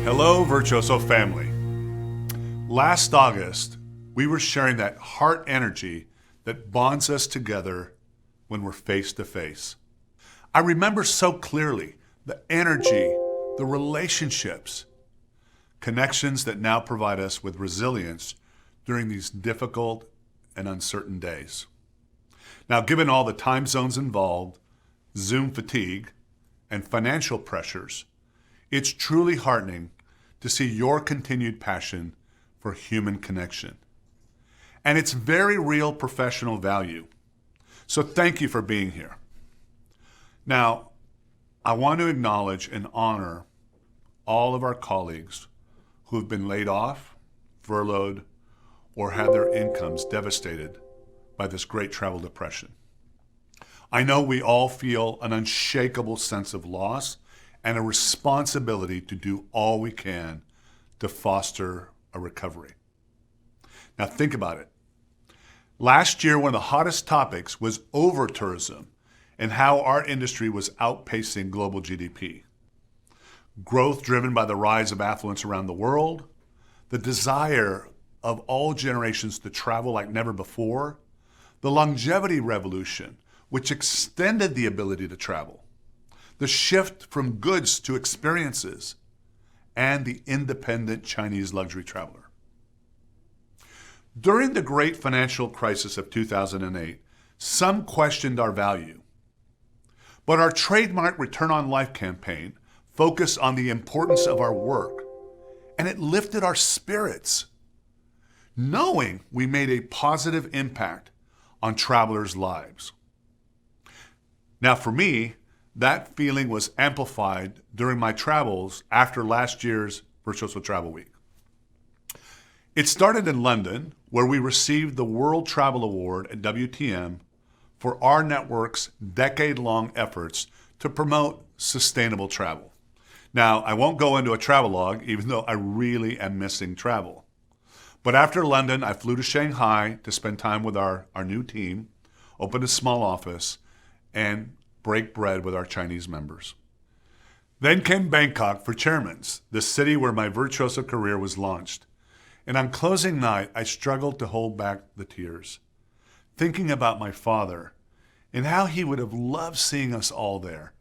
Hello, Virtuoso family. Last August, we were sharing that heart energy that bonds us together when we're face to face. I remember so clearly the energy, the relationships, connections that now provide us with resilience during these difficult and uncertain days. Now, given all the time zones involved, Zoom fatigue, and financial pressures, it's truly heartening to see your continued passion for human connection. And it's very real professional value. So thank you for being here. Now, I want to acknowledge and honor all of our colleagues who have been laid off, furloughed, or had their incomes devastated by this great travel depression. I know we all feel an unshakable sense of loss and a responsibility to do all we can to foster a recovery. Now think about it. Last year, one of the hottest topics was over-tourism and how our industry was outpacing global GDP. Growth driven by the rise of affluence around the world, the desire of all generations to travel like never before, the longevity revolution, which extended the ability to travel, the shift from goods to experiences, and the independent Chinese luxury traveler. During the great financial crisis of 2008, some questioned our value. But our trademark Return on Life campaign focused on the importance of our work, and it lifted our spirits, knowing we made a positive impact on travelers' lives. Now for me, that feeling was amplified during my travels after last year's Virtuoso Travel Week. It started in London, where we received the World Travel Award at WTM for our network's decade-long efforts to promote sustainable travel. Now, I won't go into a travelogue, even though I really am missing travel. But after London, I flew to Shanghai to spend time with our new team, open a small office, and break bread with our Chinese members. Then came Bangkok for Chairman's, the city where my Virtuoso career was launched. And on closing night, I struggled to hold back the tears, thinking about my father and how he would have loved seeing us all there,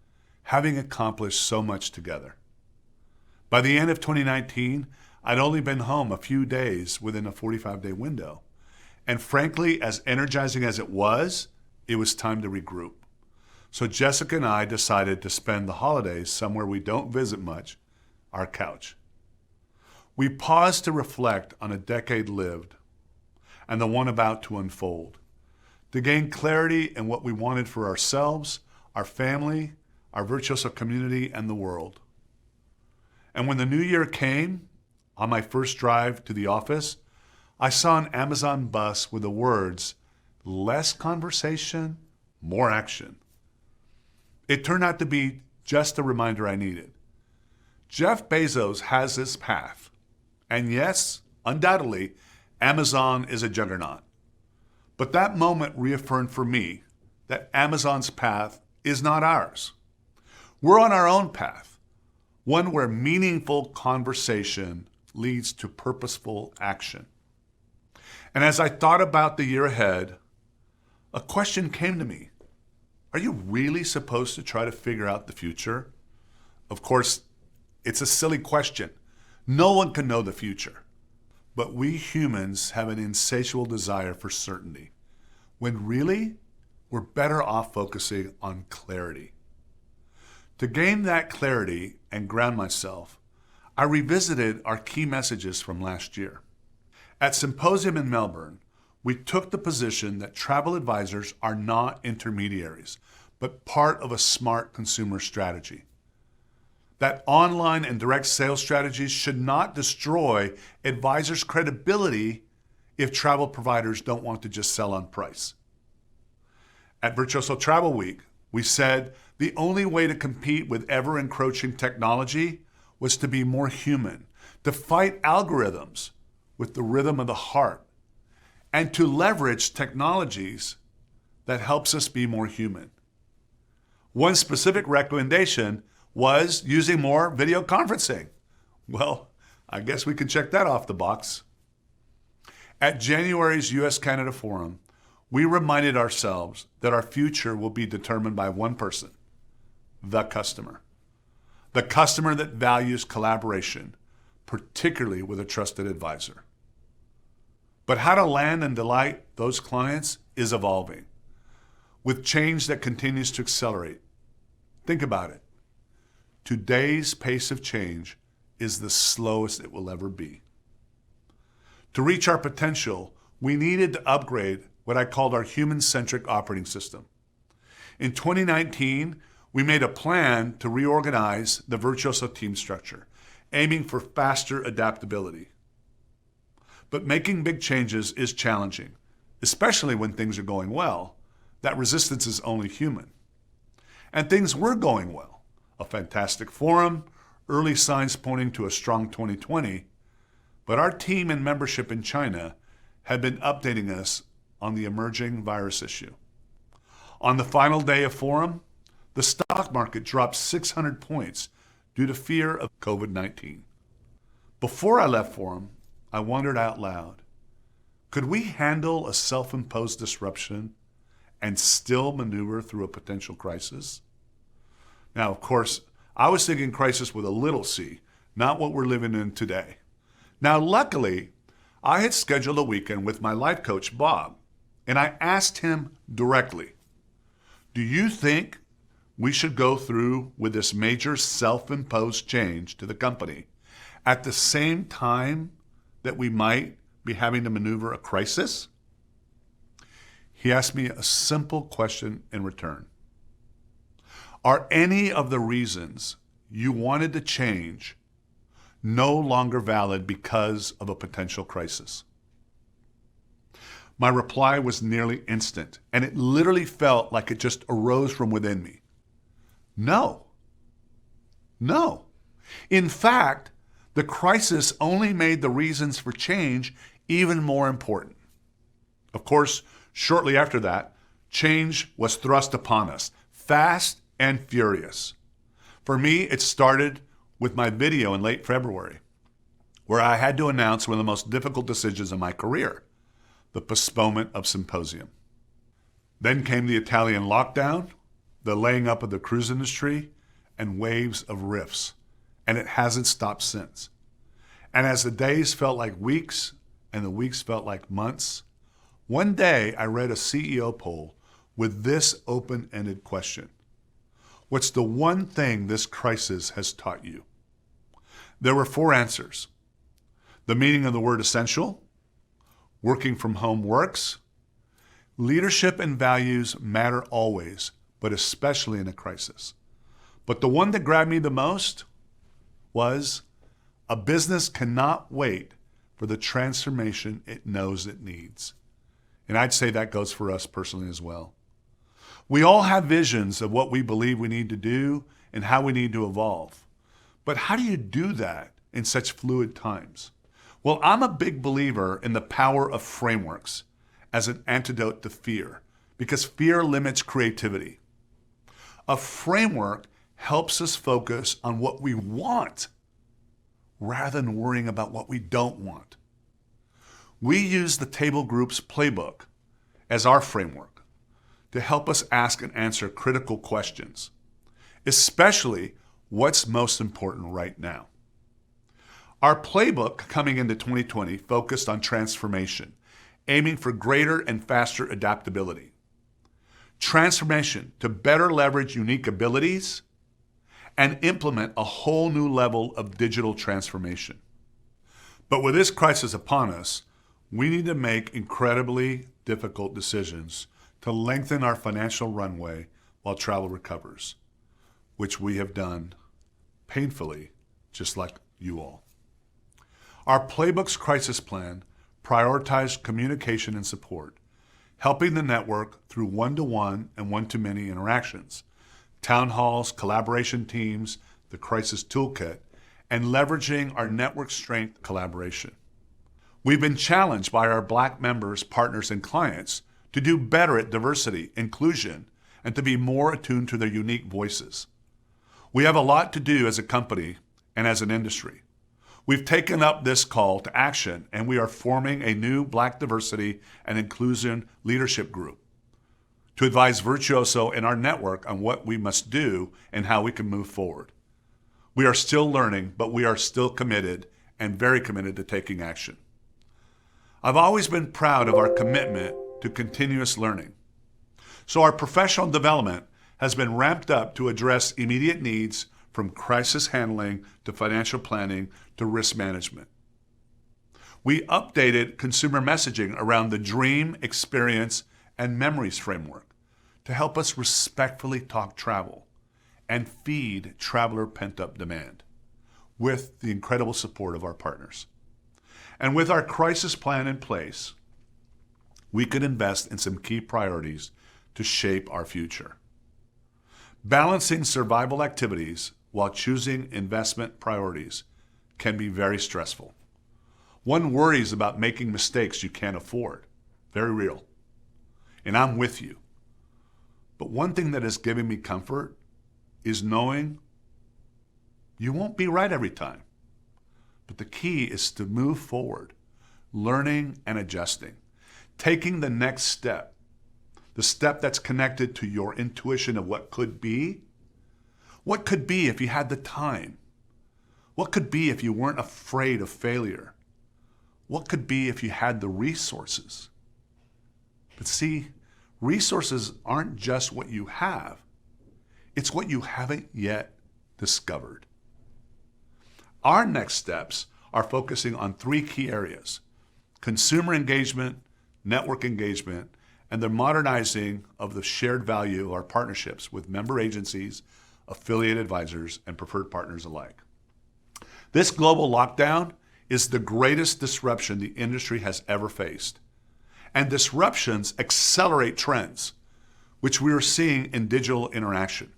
having accomplished so much together. By the end of 2019, I'd only been home a few days within a 45-day window. And frankly, as energizing as it was time to regroup. So Jessica and I decided to spend the holidays somewhere we don't visit much, our couch. We paused to reflect on a decade lived and the one about to unfold, to gain clarity in what we wanted for ourselves, our family, our Virtuoso community, and the world. And when the new year came, on my first drive to the office, I saw an Amazon bus with the words, "Less conversation, more action." It turned out to be just the reminder I needed. Jeff Bezos has his path. And yes, undoubtedly, Amazon is a juggernaut. But that moment reaffirmed for me that Amazon's path is not ours. We're on our own path, one where meaningful conversation leads to purposeful action. And as I thought about the year ahead, a question came to me. Are you really supposed to try to figure out the future? Of course, it's a silly question. No one can know the future. But we humans have an insatiable desire for certainty, when really, we're better off focusing on clarity. To gain that clarity and ground myself, I revisited our key messages from last year. At Symposium in Melbourne, we took the position that travel advisors are not intermediaries, but part of a smart consumer strategy. That online and direct sales strategies should not destroy advisors' credibility if travel providers don't want to just sell on price. At Virtuoso Travel Week, we said the only way to compete with ever-encroaching technology was to be more human, to fight algorithms with the rhythm of the heart, and to leverage technologies that helps us be more human. One specific recommendation was using more video conferencing. Well, I guess we can check that off the box. At January's U.S.-Canada Forum, we reminded ourselves that our future will be determined by one person, the customer. The customer that values collaboration, particularly with a trusted advisor. But how to land and delight those clients is evolving, with change that continues to accelerate. Think about it. Today's pace of change is the slowest it will ever be. To reach our potential, we needed to upgrade what I called our human-centric operating system. In 2019, we made a plan to reorganize the Virtuoso team structure, aiming for faster adaptability. But making big changes is challenging, especially when things are going well. That resistance is only human. And things were going well. A fantastic forum, early signs pointing to a strong 2020, but our team and membership in China had been updating us on the emerging virus issue. On the final day of forum, the stock market dropped 600 points due to fear of COVID-19. Before I left forum, I wondered out loud, could we handle a self-imposed disruption and still maneuver through a potential crisis? Now, of course, I was thinking crisis with a little c, not what we're living in today. Now, luckily, I had scheduled a weekend with my life coach, Bob, and I asked him directly, do you think we should go through with this major self-imposed change to the company at the same time that we might be having to maneuver a crisis? He asked me a simple question in return. Are any of the reasons you wanted to change no longer valid because of a potential crisis? My reply was nearly instant, and it literally felt like it just arose from within me. No. No. In fact, the crisis only made the reasons for change even more important. Of course, shortly after that, change was thrust upon us, fast and furious. For me, it started with my video in late February, where I had to announce one of the most difficult decisions in my career, the postponement of Symposium. Then came the Italian lockdown, the laying up of the cruise industry, and waves of rifts, and it hasn't stopped since. And as the days felt like weeks and the weeks felt like months, one day I read a CEO poll with this open-ended question. What's the one thing this crisis has taught you? There were 4 answers. The meaning of the word essential, working from home works, leadership and values matter always, but especially in a crisis. But the one that grabbed me the most was a business cannot wait for the transformation it knows it needs. And I'd say that goes for us personally as well. We all have visions of what we believe we need to do and how we need to evolve. But how do you do that in such fluid times? Well, I'm a big believer in the power of frameworks as an antidote to fear, because fear limits creativity. A framework helps us focus on what we want rather than worrying about what we don't want. We use the Table Group's playbook as our framework to help us ask and answer critical questions, especially what's most important right now. Our playbook coming into 2020 focused on transformation, aiming for greater and faster adaptability. Transformation to better leverage unique abilities and implement a whole new level of digital transformation. But with this crisis upon us, we need to make incredibly difficult decisions to lengthen our financial runway while travel recovers, which we have done painfully, just like you all. Our playbook's crisis plan prioritized communication and support, helping the network through one-to-one and one-to-many interactions, town halls, collaboration teams, the crisis toolkit, and leveraging our network strength collaboration. We've been challenged by our Black members, partners, and clients to do better at diversity, inclusion, and to be more attuned to their unique voices. We have a lot to do as a company and as an industry, We've taken up this call to action, and we are forming a new Black Diversity and Inclusion Leadership Group to advise Virtuoso and our network on what we must do and how we can move forward. We are still learning, but we are still committed and very committed to taking action. I've always been proud of our commitment to continuous learning. So our professional development has been ramped up to address immediate needs from crisis handling to financial planning to risk management. We updated consumer messaging around the dream, experience, and memories framework to help us respectfully talk travel and feed traveler pent-up demand with the incredible support of our partners. And with our crisis plan in place, we could invest in some key priorities to shape our future. Balancing survival activities while choosing investment priorities can be very stressful. One worries about making mistakes you can't afford. Very real. And I'm with you. But one thing that has given me comfort is knowing you won't be right every time. But the key is to move forward, learning and adjusting, taking the next step, the step that's connected to your intuition of what could be. What could be if you had the time? What could be if you weren't afraid of failure? What could be if you had the resources? But see, resources aren't just what you have. It's what you haven't yet discovered. Our next steps are focusing on three key areas: consumer engagement, network engagement, and the modernizing of the shared value of our partnerships with member agencies, affiliate advisors, and preferred partners alike. This global lockdown is the greatest disruption the industry has ever faced. And disruptions accelerate trends, which we are seeing in digital interaction.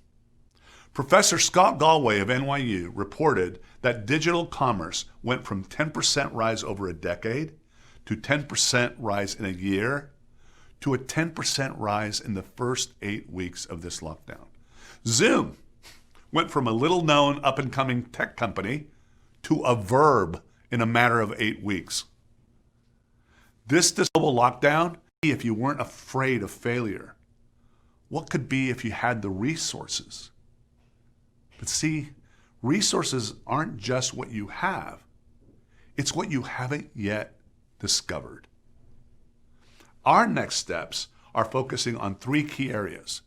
Professor Scott Galway of NYU reported that digital commerce went from 10% rise over a decade to 10% rise in a year to a 10% rise in the first 8 weeks of this lockdown. Zoom went from a little-known up-and-coming tech company to a verb in a matter of 8 weeks. This global lockdown, if you weren't afraid of failure, what could be if you had the resources? But see, resources aren't just what you have. It's what you haven't yet discovered. Our next steps are focusing on three key areas: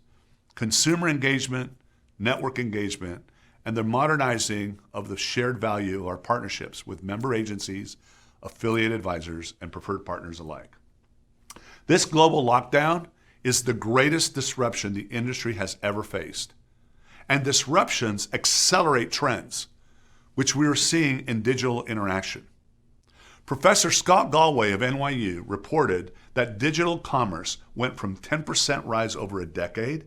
consumer engagement, network engagement, and the modernizing of the shared value of our partnerships with member agencies, affiliate advisors, and preferred partners alike. This global lockdown is the greatest disruption the industry has ever faced. And disruptions accelerate trends, which we are seeing in digital interaction. Professor Scott Galway of NYU reported that digital commerce went from 10% rise over a decade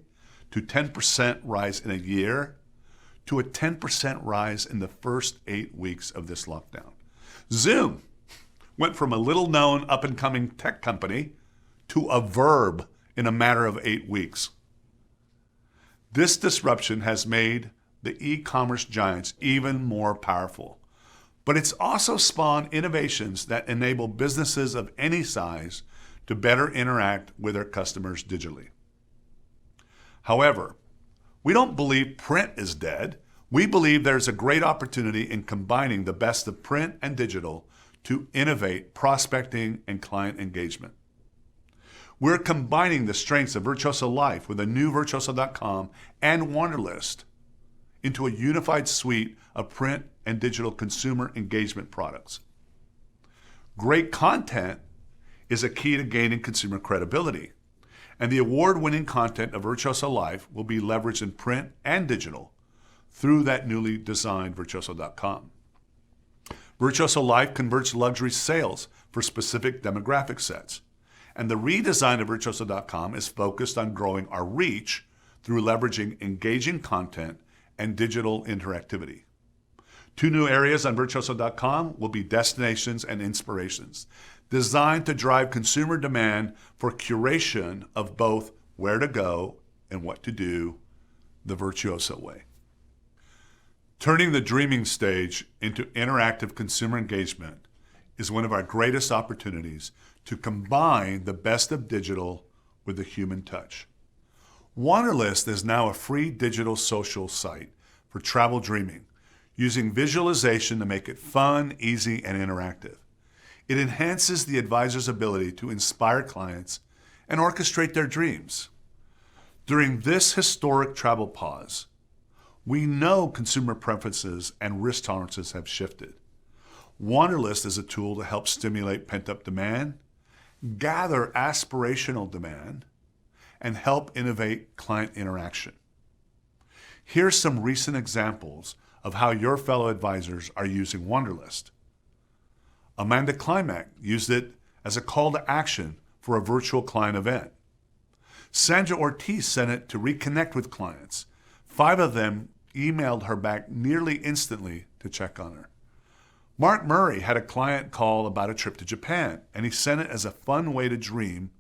to 10% rise in a year to a 10% rise in the first 8 weeks of this lockdown. Zoom went from a little-known up-and-coming tech company to a verb in a matter of 8 weeks. This disruption has made the e-commerce giants even more powerful, but it's also spawned innovations that enable businesses of any size to better interact with their customers digitally. However, we don't believe print is dead. We believe there's a great opportunity in combining the best of print and digital to innovate prospecting and client engagement. We're combining the strengths of Virtuoso Life with a new Virtuoso.com and Wanderlust into a unified suite of print and digital consumer engagement products. Great content is a key to gaining consumer credibility, and the award-winning content of Virtuoso Life will be leveraged in print and digital through that newly designed Virtuoso.com. Virtuoso Life converts luxury sales for specific demographic sets, and the redesign of Virtuoso.com is focused on growing our reach through leveraging engaging content and digital interactivity. 2 new areas on Virtuoso.com will be destinations and inspirations, designed to drive consumer demand for curation of both where to go and what to do the Virtuoso way. Turning the dreaming stage into interactive consumer engagement is one of our greatest opportunities to combine the best of digital with the human touch. Wanderlust is now a free digital social site for travel dreaming, using visualization to make it fun, easy, and interactive. It enhances the advisor's ability to inspire clients and orchestrate their dreams. During this historic travel pause, we know consumer preferences and risk tolerances have shifted. Wanderlust is a tool to help stimulate pent-up demand, gather aspirational demand, and help innovate client interaction. Here's some recent examples of how your fellow advisors are using Wanderlust. Amanda Klimek used it as a call to action for a virtual client event. Sandra Ortiz sent it to reconnect with clients. 5 of them emailed her back nearly instantly to check on her. Mark Murray had a client call about a trip to Japan, and he sent it as a fun way to dream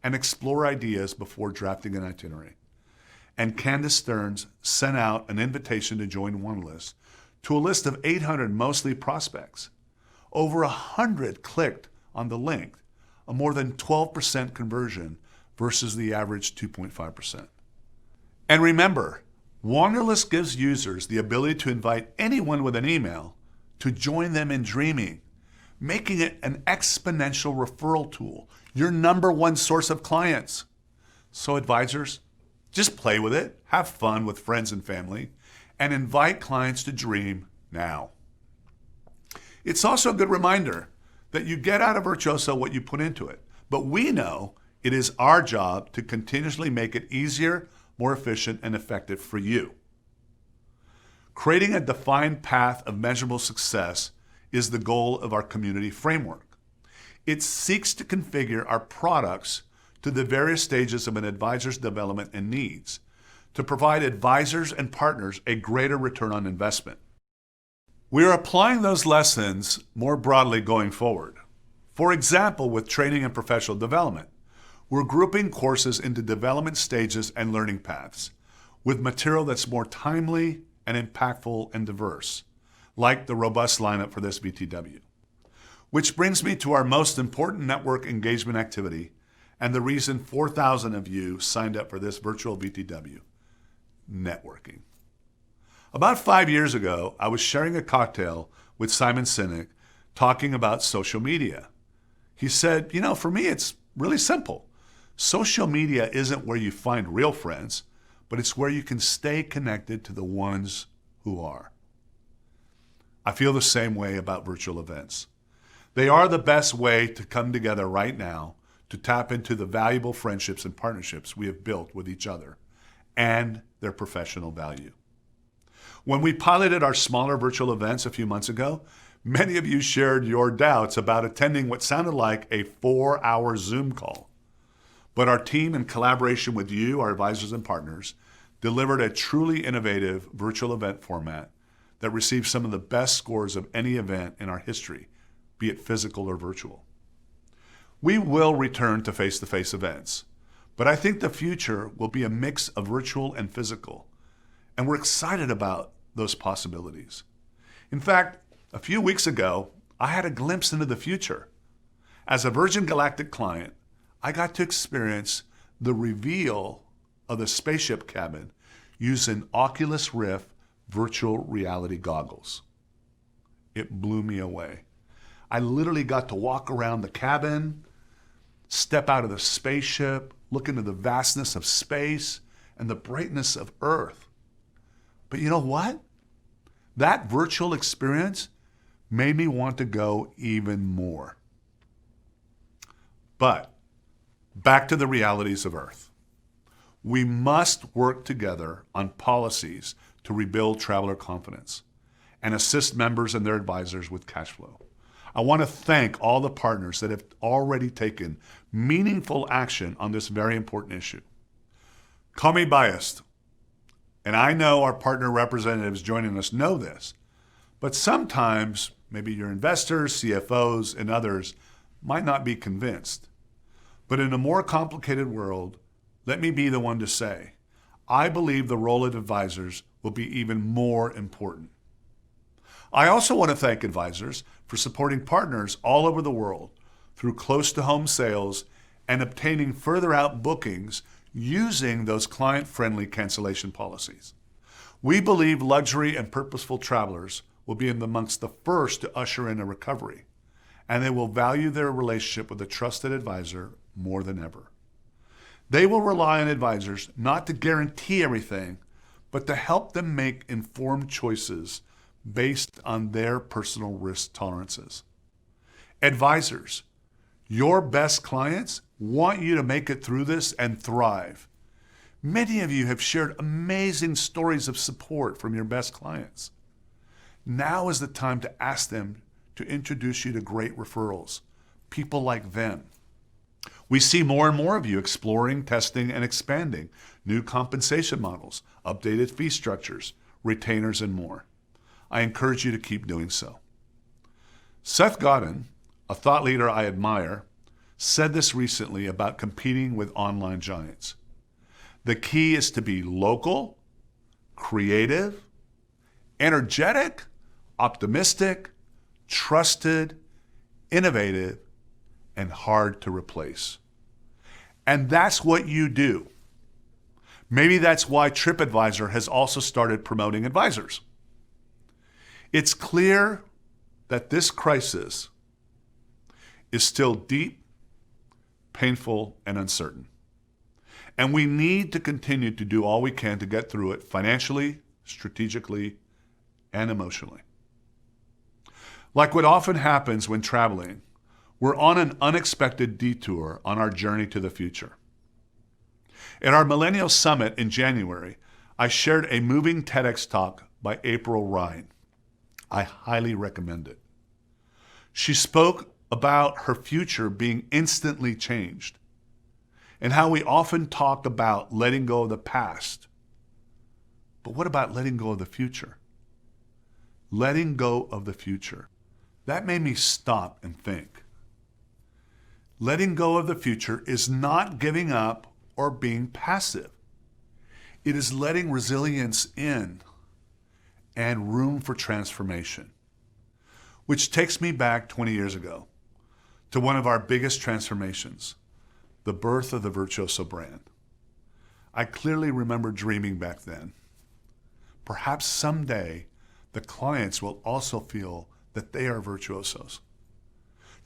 and explore ideas before drafting an itinerary. And Candace Stearns sent out an invitation to join Wanderlust to a list of 800 mostly prospects. Over 100 clicked on the link, a more than 12% conversion versus the average 2.5%. And remember, Wanderlust gives users the ability to invite anyone with an email to join them in dreaming, making it an exponential referral tool, your number one source of clients. So advisors, just play with it, have fun with friends and family, and invite clients to dream now. It's also a good reminder that you get out of Virtuoso what you put into it, but we know it is our job to continuously make it easier, more efficient, and effective for you. Creating a defined path of measurable success is the goal of our community framework. It seeks to configure our products to the various stages of an advisor's development and needs to provide advisors and partners a greater return on investment. We are applying those lessons more broadly going forward. For example, with training and professional development, we're grouping courses into development stages and learning paths with material that's more timely and impactful and diverse, like the robust lineup for this VTW. Which brings me to our most important network engagement activity and the reason 4,000 of you signed up for this virtual VTW, networking. About 5 years ago, I was sharing a cocktail with Simon Sinek talking about social media. He said, for me, it's really simple. Social media isn't where you find real friends, but it's where you can stay connected to the ones who are. I feel the same way about virtual events. They are the best way to come together right now to tap into the valuable friendships and partnerships we have built with each other and their professional value. When we piloted our smaller virtual events a few months ago, many of you shared your doubts about attending what sounded like a 4-hour Zoom call. But our team, in collaboration with you, our advisors and partners, delivered a truly innovative virtual event format that received some of the best scores of any event in our history, be it physical or virtual. We will return to face-to-face events, but I think the future will be a mix of virtual and physical, and we're excited about those possibilities. In fact, a few weeks ago, I had a glimpse into the future. As a Virgin Galactic client, I got to experience the reveal of the spaceship cabin using Oculus Rift virtual reality goggles. It blew me away. I literally got to walk around the cabin, step out of the spaceship, look into the vastness of space and the brightness of Earth. But you know what? That virtual experience made me want to go even more. But back to the realities of Earth. We must work together on policies to rebuild traveler confidence and assist members and their advisors with cash flow. I want to thank all the partners that have already taken meaningful action on this very important issue. Call me biased, and I know our partner representatives joining us know this, but sometimes maybe your investors, CFOs, and others might not be convinced. But in a more complicated world, let me be the one to say, I believe the role of advisors will be even more important. I also want to thank advisors for supporting partners all over the world through close-to-home sales and obtaining further out bookings using those client-friendly cancellation policies. We believe luxury and purposeful travelers will be amongst the first to usher in a recovery, and they will value their relationship with a trusted advisor more than ever. They will rely on advisors not to guarantee everything, but to help them make informed choices based on their personal risk tolerances. Advisors, your best clients want you to make it through this and thrive. Many of you have shared amazing stories of support from your best clients. Now is the time to ask them to introduce you to great referrals, people like them. We see more and more of you exploring, testing, and expanding new compensation models, updated fee structures, retainers, and more. I encourage you to keep doing so. Seth Godin, a thought leader I admire, said this recently about competing with online giants. The key is to be local, creative, energetic, optimistic, trusted, innovative, and hard to replace. And that's what you do. Maybe that's why TripAdvisor has also started promoting advisors. It's clear that this crisis is still deep, painful, and uncertain. And we need to continue to do all we can to get through it financially, strategically, and emotionally. Like what often happens when traveling, we're on an unexpected detour on our journey to the future. At our Millennial Summit in January, I shared a moving TEDx talk by April Ryan. I highly recommend it. She spoke about her future being instantly changed and how we often talk about letting go of the past. But what about letting go of the future? Letting go of the future. That made me stop and think. Letting go of the future is not giving up or being passive. It is letting resilience in and room for transformation. Which takes me back 20 years ago to one of our biggest transformations, the birth of the Virtuoso brand. I clearly remember dreaming back then. Perhaps someday the clients will also feel that they are virtuosos,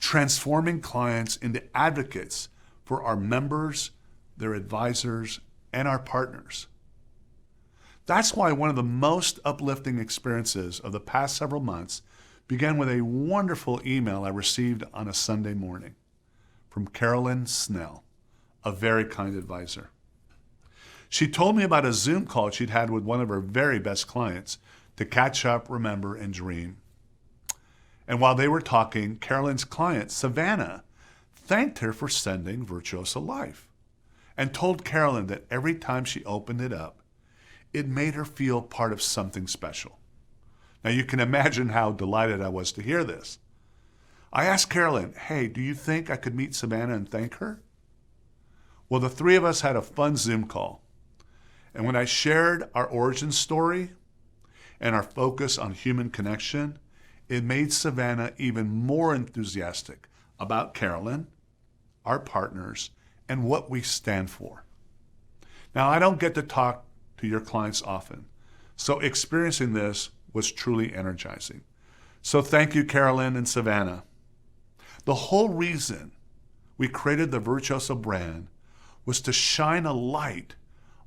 transforming clients into advocates for our members, their advisors, and our partners. That's why one of the most uplifting experiences of the past several months began with a wonderful email I received on a Sunday morning from Carolyn Snell, a very kind advisor. She told me about a Zoom call she'd had with one of her very best clients to catch up, remember, and dream. And while they were talking, Carolyn's client, Savannah, thanked her for sending Virtuoso Life and told Carolyn that every time she opened it up, it made her feel part of something special. Now you can imagine how delighted I was to hear this. I asked Carolyn, hey, do you think I could meet Savannah and thank her? Well, the three of us had a fun Zoom call. And when I shared our origin story and our focus on human connection, it made Savannah even more enthusiastic about Carolyn, our partners, and what we stand for. Now, I don't get to talk to your clients often, so experiencing this was truly energizing. So thank you, Carolyn and Savannah. The whole reason we created the Virtuoso brand was to shine a light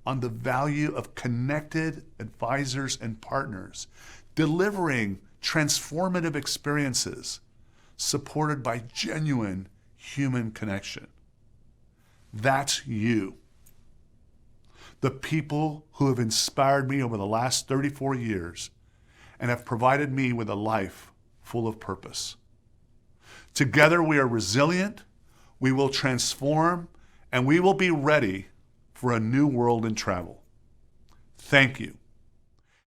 on the value of connected advisors and partners, delivering transformative experiences supported by genuine human connection. That's you. The people who have inspired me over the last 34 years and have provided me with a life full of purpose. Together we are resilient, we will transform, and we will be ready for a new world in travel. Thank you.